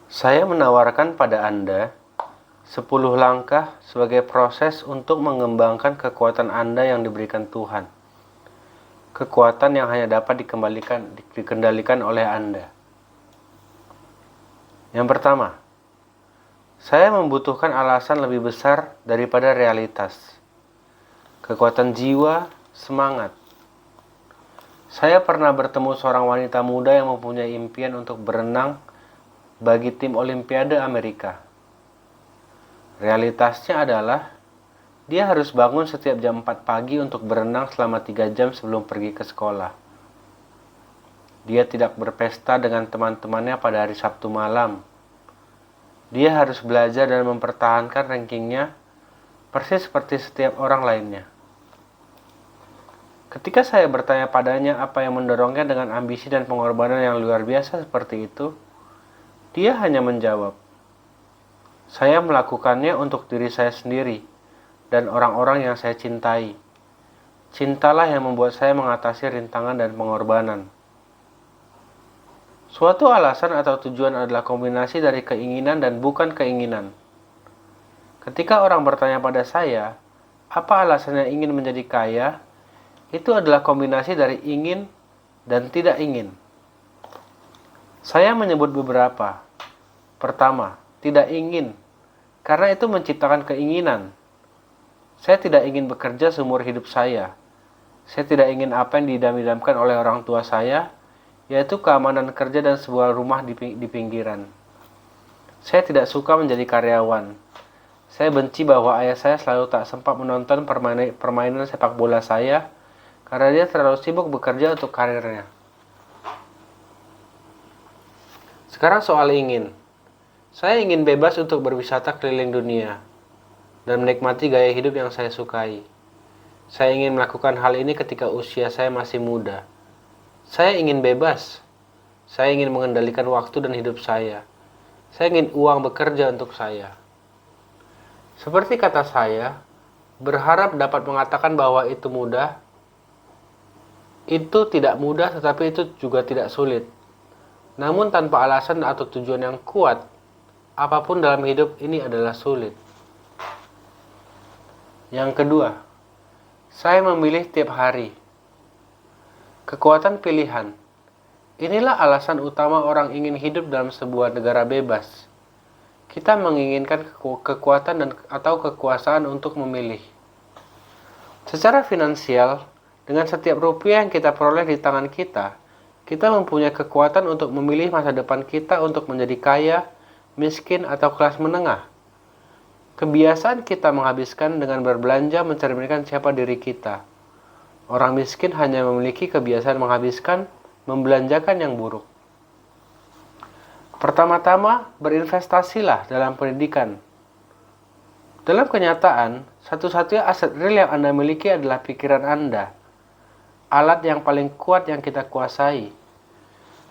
Saya menawarkan pada Anda 10 langkah sebagai proses untuk mengembangkan kekuatan Anda yang diberikan Tuhan. Kekuatan yang hanya dapat dikendalikan oleh Anda. Yang pertama, saya membutuhkan alasan lebih besar daripada realitas. Kekuatan jiwa, semangat. Saya pernah bertemu seorang wanita muda yang mempunyai impian untuk berenang bagi tim Olimpiade Amerika. Realitasnya adalah dia harus bangun setiap jam 4 pagi untuk berenang selama 3 jam sebelum pergi ke sekolah. Dia tidak berpesta dengan teman-temannya pada hari Sabtu malam. Dia harus belajar dan mempertahankan rankingnya persis seperti setiap orang lainnya. Ketika saya bertanya padanya apa yang mendorongnya dengan ambisi dan pengorbanan yang luar biasa seperti itu, dia hanya menjawab, "Saya melakukannya untuk diri saya sendiri dan orang-orang yang saya cintai. Cintalah yang membuat saya mengatasi rintangan dan pengorbanan." Suatu alasan atau tujuan adalah kombinasi dari keinginan dan bukan keinginan. Ketika orang bertanya pada saya, apa alasannya ingin menjadi kaya? Itu adalah kombinasi dari ingin dan tidak ingin. Saya menyebut beberapa. Pertama, tidak ingin, karena itu menciptakan keinginan. Saya tidak ingin bekerja seumur hidup saya. Saya tidak ingin apa yang diidam-idamkan oleh orang tua saya, yaitu keamanan kerja dan sebuah rumah di pinggiran. Saya tidak suka menjadi karyawan. Saya benci bahwa ayah saya selalu tak sempat menonton permainan sepak bola saya, karena dia terlalu sibuk bekerja untuk karirnya. Sekarang soal ingin. Saya ingin bebas untuk berwisata keliling dunia dan menikmati gaya hidup yang saya sukai. Saya ingin melakukan hal ini ketika usia saya masih muda. Saya ingin bebas. Saya ingin mengendalikan waktu dan hidup saya. Saya ingin uang bekerja untuk saya. Seperti kata saya, berharap dapat mengatakan bahwa itu mudah. Itu tidak mudah, tetapi itu juga tidak sulit. Namun tanpa alasan atau tujuan yang kuat, apapun dalam hidup ini adalah sulit. Yang kedua, saya memilih tiap hari. Kekuatan pilihan. Inilah alasan utama orang ingin hidup dalam sebuah negara bebas. Kita menginginkan kekuatan atau kekuasaan untuk memilih. Secara finansial, dengan setiap rupiah yang kita peroleh di tangan kita, kita mempunyai kekuatan untuk memilih masa depan kita untuk menjadi kaya, miskin, atau kelas menengah. Kebiasaan kita menghabiskan dengan berbelanja mencerminkan siapa diri kita. Orang miskin hanya memiliki kebiasaan menghabiskan, membelanjakan yang buruk. Pertama-tama, berinvestasilah dalam pendidikan. Dalam kenyataan, satu-satunya aset real yang Anda miliki adalah pikiran Anda. Alat yang paling kuat yang kita kuasai.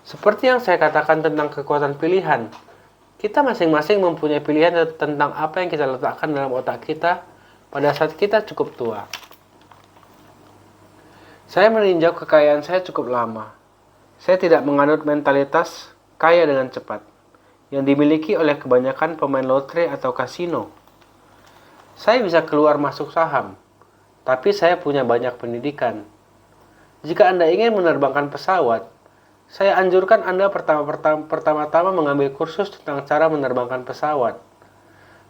Seperti yang saya katakan tentang kekuatan pilihan, kita masing-masing mempunyai pilihan tentang apa yang kita letakkan dalam otak kita pada saat kita cukup tua. Saya meninjau kekayaan saya cukup lama. Saya tidak menganut mentalitas kaya dengan cepat yang dimiliki oleh kebanyakan pemain lotre atau kasino. Saya bisa keluar masuk saham, tapi saya punya banyak pendidikan. Jika Anda ingin menerbangkan pesawat, saya anjurkan Anda pertama-tama mengambil kursus tentang cara menerbangkan pesawat.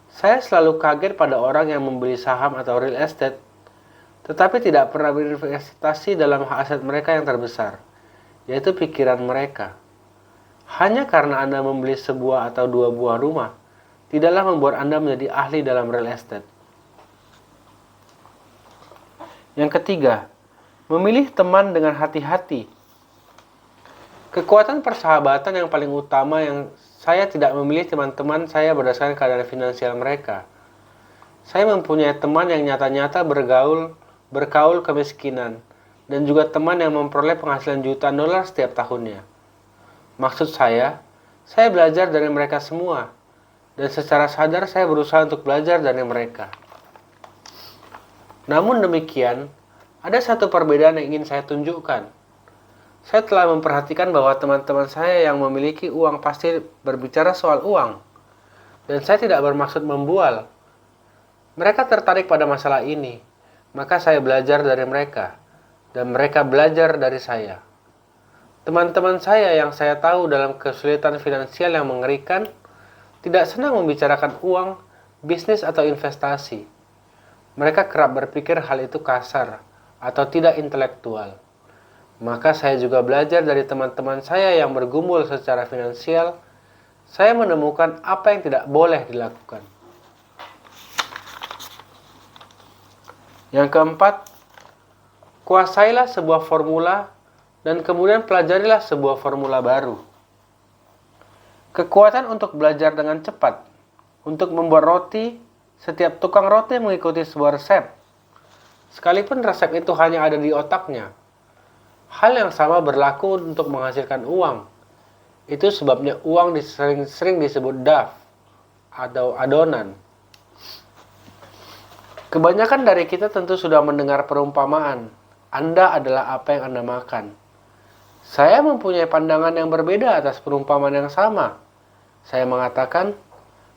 Saya selalu kaget pada orang yang membeli saham atau real estate, tetapi tidak pernah berinvestasi dalam aset mereka yang terbesar, yaitu pikiran mereka. Hanya karena Anda membeli sebuah atau dua buah rumah, tidaklah membuat Anda menjadi ahli dalam real estate. Yang ketiga, memilih teman dengan hati-hati. Kekuatan persahabatan yang paling utama yang saya tidak memilih teman-teman saya berdasarkan keadaan finansial mereka. Saya mempunyai teman yang nyata-nyata berkaul kemiskinan, dan juga teman yang memperoleh penghasilan jutaan dolar setiap tahunnya. Maksud saya belajar dari mereka semua, dan secara sadar saya berusaha untuk belajar dari mereka. Namun demikian, ada satu perbedaan yang ingin saya tunjukkan. Saya telah memperhatikan bahwa teman-teman saya yang memiliki uang pasti berbicara soal uang, dan saya tidak bermaksud membual. Mereka tertarik pada masalah ini, maka saya belajar dari mereka, dan mereka belajar dari saya. Teman-teman saya yang saya tahu dalam kesulitan finansial yang mengerikan tidak senang membicarakan uang, bisnis, atau investasi. Mereka kerap berpikir hal itu kasar atau tidak intelektual. Maka saya juga belajar dari teman-teman saya yang bergumul secara finansial. Saya menemukan apa yang tidak boleh dilakukan. Yang keempat, kuasailah sebuah formula dan kemudian pelajarilah sebuah formula baru. Kekuatan untuk belajar dengan cepat. Untuk membuat roti, setiap tukang roti mengikuti sebuah resep. Sekalipun resep itu hanya ada di otaknya. Hal yang sama berlaku untuk menghasilkan uang. Itu sebabnya uang sering disebut duff atau adonan. Kebanyakan dari kita tentu sudah mendengar perumpamaan, Anda adalah apa yang Anda makan. Saya mempunyai pandangan yang berbeda atas perumpamaan yang sama. Saya mengatakan,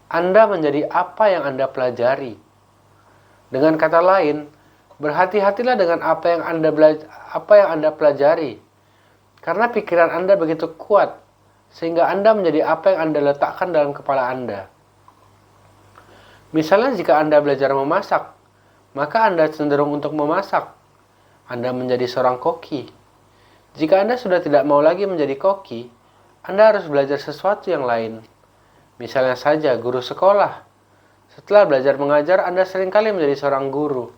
Anda menjadi apa yang Anda pelajari. Dengan kata lain, berhati-hatilah dengan apa yang Anda pelajari. Karena pikiran Anda begitu kuat, sehingga Anda menjadi apa yang Anda letakkan dalam kepala Anda. Misalnya jika Anda belajar memasak, maka Anda cenderung untuk memasak. Anda menjadi seorang koki. Jika Anda sudah tidak mau lagi menjadi koki, Anda harus belajar sesuatu yang lain. Misalnya saja guru sekolah. Setelah belajar mengajar, Anda seringkali menjadi seorang guru.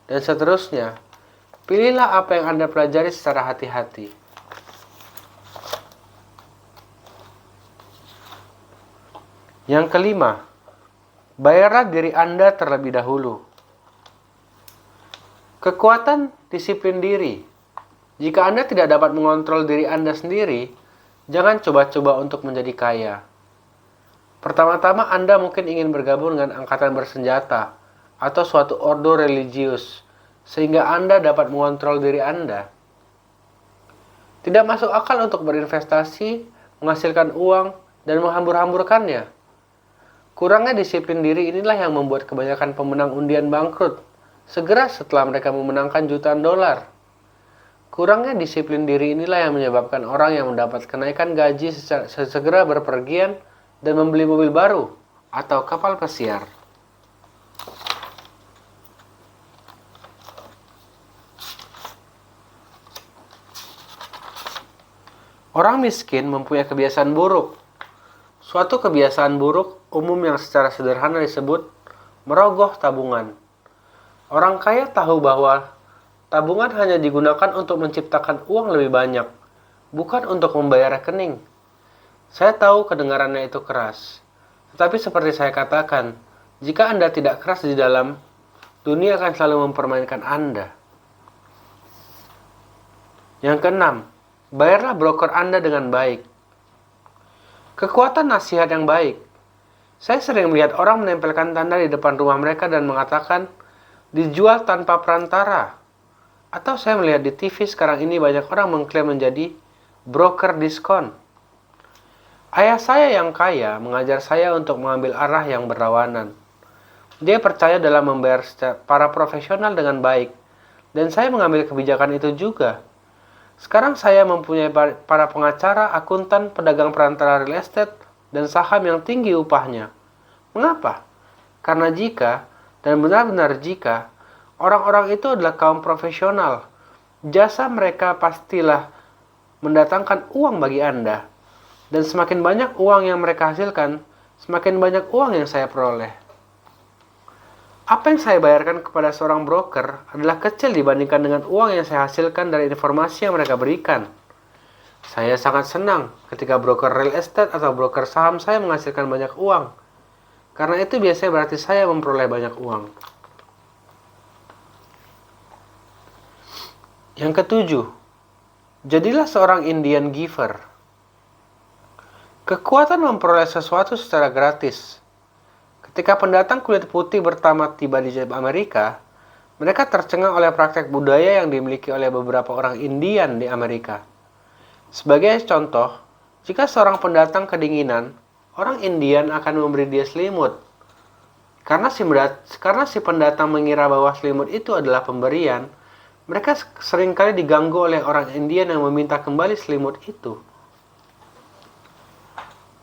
Dan seterusnya. Pilihlah apa yang Anda pelajari secara hati-hati. Yang kelima, bayarlah diri Anda terlebih dahulu. Kekuatan disiplin diri. Jika Anda tidak dapat mengontrol diri Anda sendiri, jangan coba-coba untuk menjadi kaya. Pertama-tama Anda mungkin ingin bergabung dengan angkatan bersenjata atau suatu ordo religius, sehingga Anda dapat mengontrol diri Anda. Tidak masuk akal untuk berinvestasi, menghasilkan uang, dan menghambur-hamburkannya. Kurangnya disiplin diri inilah yang membuat kebanyakan pemenang undian bangkrut segera setelah mereka memenangkan jutaan dolar. Kurangnya disiplin diri inilah yang menyebabkan orang yang mendapat kenaikan gaji segera berpergian dan membeli mobil baru atau kapal pesiar. Orang miskin mempunyai kebiasaan buruk. Suatu kebiasaan buruk umum yang secara sederhana disebut merogoh tabungan. Orang kaya tahu bahwa tabungan hanya digunakan untuk menciptakan uang lebih banyak, bukan untuk membayar rekening. Saya tahu kedengarannya itu keras. Tetapi seperti saya katakan, jika Anda tidak keras di dalam, dunia akan selalu mempermainkan Anda. Yang keenam, bayarlah broker Anda dengan baik. Kekuatan nasihat yang baik. Saya sering melihat orang menempelkan tanda di depan rumah mereka dan mengatakan, dijual tanpa perantara. Atau saya melihat di TV sekarang ini banyak orang mengklaim menjadi broker diskon. Ayah saya yang kaya mengajar saya untuk mengambil arah yang berlawanan. Dia percaya dalam membayar para profesional dengan baik, dan saya mengambil kebijakan itu juga. Sekarang saya mempunyai para pengacara, akuntan, pedagang perantara real estate, dan saham yang tinggi upahnya. Mengapa? Karena jika, dan benar-benar jika, orang-orang itu adalah kaum profesional, jasa mereka pastilah mendatangkan uang bagi Anda. Dan semakin banyak uang yang mereka hasilkan, semakin banyak uang yang saya peroleh. Apa yang saya bayarkan kepada seorang broker adalah kecil dibandingkan dengan uang yang saya hasilkan dari informasi yang mereka berikan. Saya sangat senang ketika broker real estate atau broker saham saya menghasilkan banyak uang. Karena itu biasanya berarti saya memperoleh banyak uang. Yang ketujuh, jadilah seorang Indian giver. Kekuatan memperoleh sesuatu secara gratis. Ketika pendatang kulit putih pertama tiba di Amerika, mereka tercengang oleh praktek budaya yang dimiliki oleh beberapa orang Indian di Amerika. Sebagai contoh, jika seorang pendatang kedinginan, orang Indian akan memberi dia selimut. Karena si pendatang mengira bahwa selimut itu adalah pemberian, mereka seringkali diganggu oleh orang Indian yang meminta kembali selimut itu.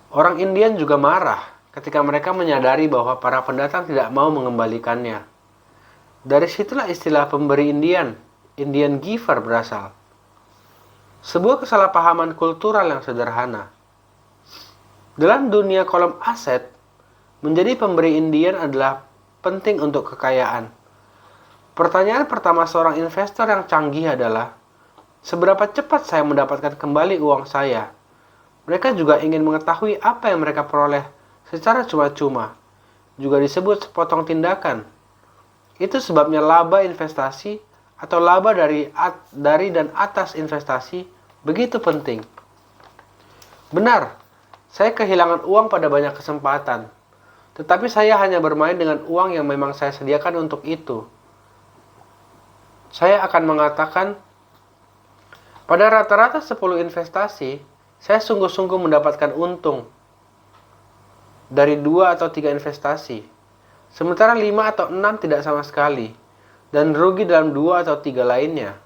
Orang Indian juga marah ketika mereka menyadari bahwa para pendatang tidak mau mengembalikannya. Dari situlah istilah pemberi Indian, Indian giver berasal. Sebuah kesalahpahaman kultural yang sederhana. Dalam dunia kolom aset, menjadi pemberi Indian adalah penting untuk kekayaan. Pertanyaan pertama seorang investor yang canggih adalah, seberapa cepat saya mendapatkan kembali uang saya? Mereka juga ingin mengetahui apa yang mereka peroleh secara cuma-cuma, juga disebut sepotong tindakan. Itu sebabnya laba investasi atau laba dari dan atas investasi begitu penting. Benar, saya kehilangan uang pada banyak kesempatan, tetapi saya hanya bermain dengan uang yang memang saya sediakan untuk itu. Saya akan mengatakan, pada rata-rata 10 investasi, saya sungguh-sungguh mendapatkan untung dari 2 atau 3 investasi, sementara 5 atau 6 tidak sama sekali, dan rugi dalam 2 atau 3 lainnya.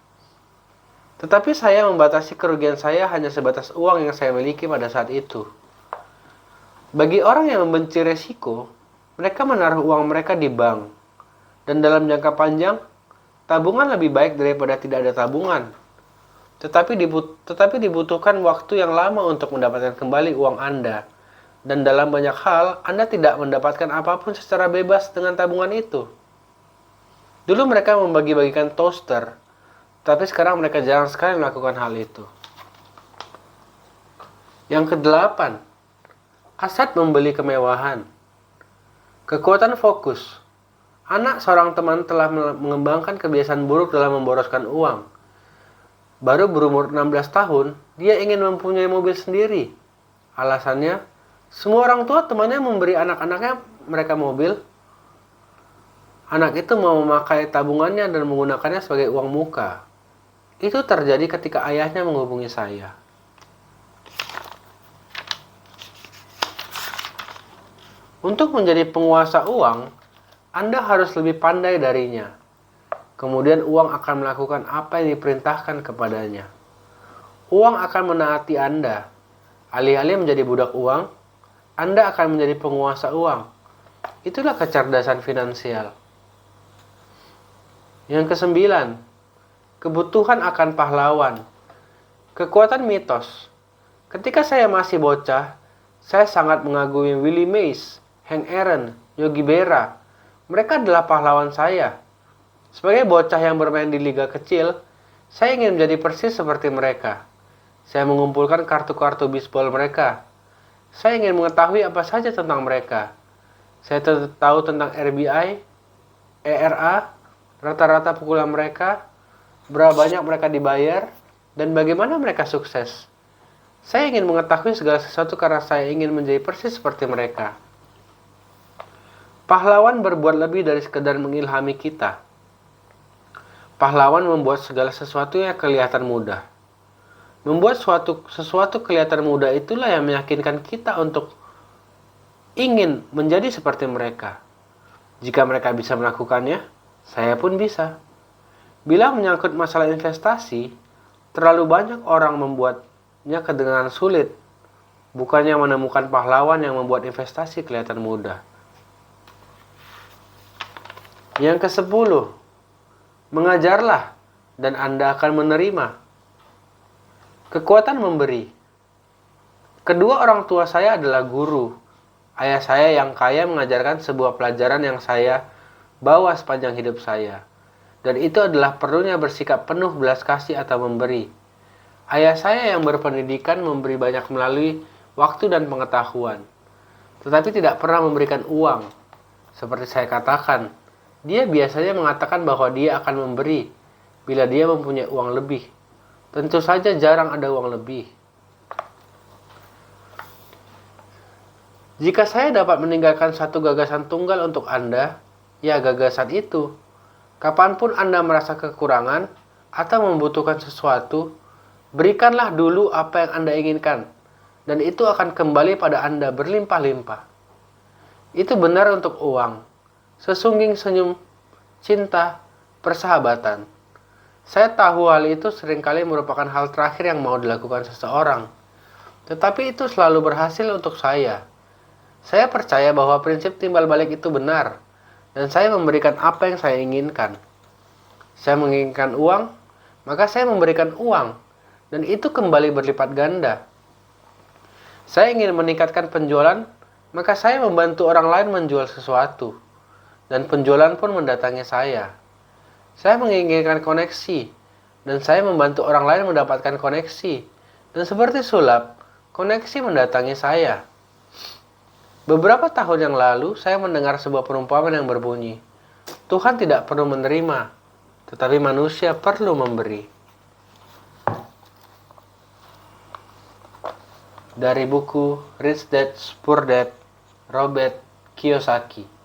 Tetapi saya membatasi kerugian saya hanya sebatas uang yang saya miliki pada saat itu. Bagi orang yang membenci resiko, mereka menaruh uang mereka di bank, dan dalam jangka panjang, tabungan lebih baik daripada tidak ada tabungan. Tetapi dibutuhkan waktu yang lama untuk mendapatkan kembali uang Anda. Dan dalam banyak hal, Anda tidak mendapatkan apapun secara bebas dengan tabungan itu. Dulu mereka membagi-bagikan toaster, tapi sekarang mereka jarang sekali melakukan hal itu. Yang kedelapan, aset membeli kemewahan. Kekuatan fokus. Anak seorang teman telah mengembangkan kebiasaan buruk dalam memboroskan uang. Baru berumur 16 tahun, dia ingin mempunyai mobil sendiri. Alasannya, semua orang tua temannya memberi anak-anaknya mereka mobil. Anak itu mau memakai tabungannya dan menggunakannya sebagai uang muka. Itu terjadi ketika ayahnya menghubungi saya. Untuk menjadi penguasa uang, Anda harus lebih pandai darinya. Kemudian uang akan melakukan apa yang diperintahkan kepadanya. Uang akan menaati Anda. Alih-alih menjadi budak uang, Anda akan menjadi penguasa uang. Itulah kecerdasan finansial. Yang kesembilan, kebutuhan akan pahlawan. Kekuatan mitos. Ketika saya masih bocah, saya sangat mengagumi Willie Mays, Hank Aaron, Yogi Berra. Mereka adalah pahlawan saya. Sebagai bocah yang bermain di liga kecil, saya ingin menjadi persis seperti mereka. Saya mengumpulkan kartu-kartu bisbol mereka. Saya ingin mengetahui apa saja tentang mereka. Saya tahu tentang RBI, ERA, rata-rata pukulan mereka, berapa banyak mereka dibayar, dan bagaimana mereka sukses. Saya ingin mengetahui segala sesuatu karena saya ingin menjadi persis seperti mereka. Pahlawan berbuat lebih dari sekedar mengilhami kita. Pahlawan membuat segala sesuatunya kelihatan mudah. Membuat sesuatu kelihatan mudah itulah yang meyakinkan kita untuk ingin menjadi seperti mereka. Jika mereka bisa melakukannya, saya pun bisa. Bila menyangkut masalah investasi, terlalu banyak orang membuatnya kedengaran sulit, bukannya menemukan pahlawan yang membuat investasi kelihatan mudah. Yang ke-10, mengajarlah dan Anda akan menerima. Kekuatan memberi. Kedua orang tua saya adalah guru. Ayah saya yang kaya mengajarkan sebuah pelajaran yang saya bawa sepanjang hidup saya. Dan itu adalah perlunya bersikap penuh belas kasih atau memberi. Ayah saya yang berpendidikan memberi banyak melalui waktu dan pengetahuan. Tetapi tidak pernah memberikan uang. Seperti saya katakan, dia biasanya mengatakan bahwa dia akan memberi bila dia mempunyai uang lebih. Tentu saja jarang ada uang lebih. Jika saya dapat meninggalkan satu gagasan tunggal untuk Anda, ya gagasan itu. Kapanpun Anda merasa kekurangan atau membutuhkan sesuatu, Berikanlah dulu apa yang Anda inginkan, dan itu akan kembali pada Anda berlimpah-limpah. Itu benar untuk uang, sesungging senyum, cinta, persahabatan. Saya tahu hal itu seringkali merupakan hal terakhir yang mau dilakukan seseorang. Tetapi itu selalu berhasil untuk saya. Saya percaya bahwa prinsip timbal balik itu benar, dan saya memberikan apa yang saya inginkan. Saya menginginkan uang, maka saya memberikan uang, dan itu kembali berlipat ganda. Saya ingin meningkatkan penjualan, maka saya membantu orang lain menjual sesuatu, dan penjualan pun mendatangi saya. Saya menginginkan koneksi, dan saya membantu orang lain mendapatkan koneksi. Dan seperti sulap, koneksi mendatangi saya. Beberapa tahun yang lalu, saya mendengar sebuah perumpamaan yang berbunyi, Tuhan tidak perlu menerima, tetapi manusia perlu memberi. Dari buku Rich Dad Poor Dad, Robert Kiyosaki.